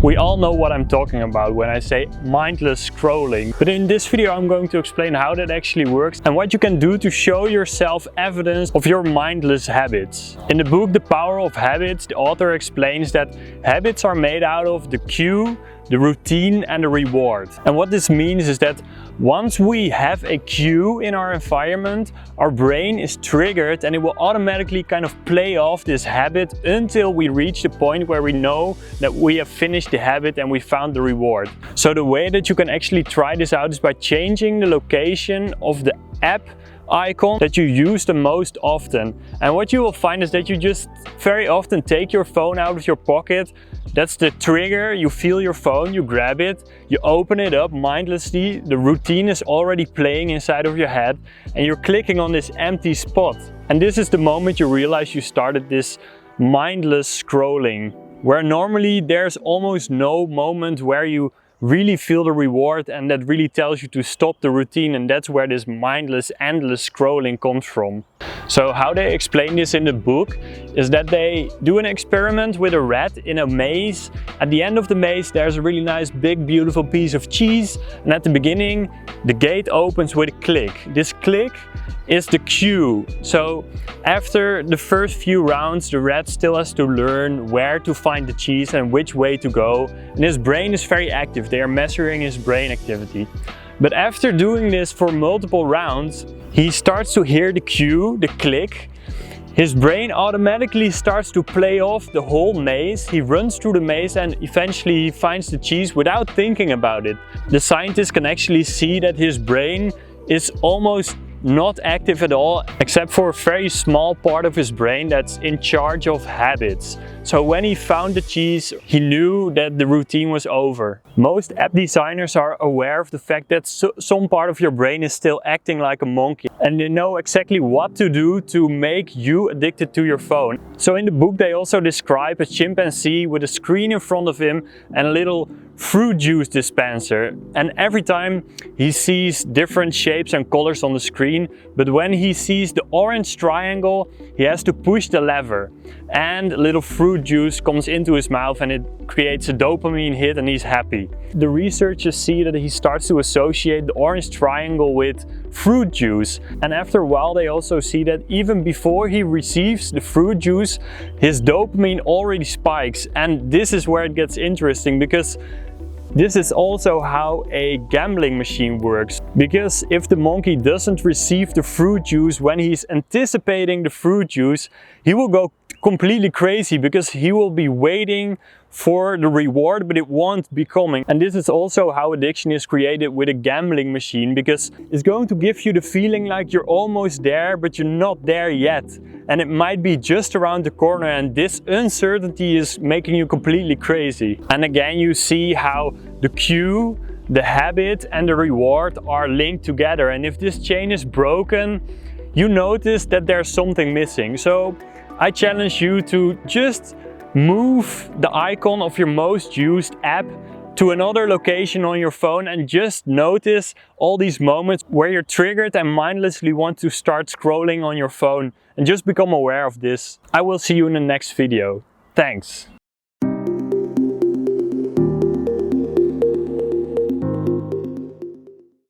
We all know what I'm talking about when I say mindless scrolling, but in this video I'm going to explain how that actually works and what you can do to show yourself evidence of your mindless habits. In the book The Power of Habits, the author explains that habits are made out of the cue, the routine and the reward. And what this means is that once we have a cue in our environment, our brain is triggered and it will automatically kind of play off this habit until we reach the point where we know that we have finished the habit and we found the reward. So the way that you can actually try this out is by changing the location of the app icon that you use the most often. And what you will find is that you just very often take your phone out of your pocket. That's the trigger. You feel your phone, you grab it, you open it up mindlessly. The routine is already playing inside of your head and you're clicking on this empty spot. And this is the moment you realize you started this mindless scrolling, where normally there's almost no moment where you really feel the reward and that really tells you to stop the routine, and that's where this mindless, endless scrolling comes from. So how they explain this in the book is that they do an experiment with a rat in a maze. At the end of the maze there's a really nice big beautiful piece of cheese, and at the beginning the gate opens with a click. This click is the cue. So after the first few rounds the rat still has to learn where to find the cheese and which way to go, and his brain is very active. They are measuring his brain activity. But after doing this for multiple rounds, he starts to hear the cue, the click. His brain automatically starts to play off the whole maze. He runs through the maze and eventually he finds the cheese without thinking about it. The scientists can actually see that his brain is almost not active at all, except for a very small part of his brain that's in charge of habits. So when he found the cheese, he knew that the routine was over. Most app designers are aware of the fact that some part of your brain is still acting like a monkey, and they know exactly what to do to make you addicted to your phone. So in the book they also describe a chimpanzee with a screen in front of him and a little fruit juice dispenser, and every time he sees different shapes and colors on the screen, but when he sees the orange triangle he has to push the lever and a little fruit juice comes into his mouth and it creates a dopamine hit and he's happy. The researchers see that he starts to associate the orange triangle with fruit juice, and after a while they also see that even before he receives the fruit juice his dopamine already spikes. And this is where it gets interesting, because this is also how a gambling machine works. Because if the monkey doesn't receive the fruit juice when he's anticipating the fruit juice, he will go completely crazy because he will be waiting for the reward, but it won't be coming. And this is also how addiction is created with a gambling machine, because it's going to give you the feeling like you're almost there, but you're not there yet. And it might be just around the corner, and this uncertainty is making you completely crazy. And again, you see how the cue, the habit and the reward are linked together. And if this chain is broken, you notice that there's something missing. So I challenge you to just move the icon of your most used app to another location on your phone and just notice all these moments where you're triggered and mindlessly want to start scrolling on your phone, and just become aware of this. I will see you in the next video. Thanks.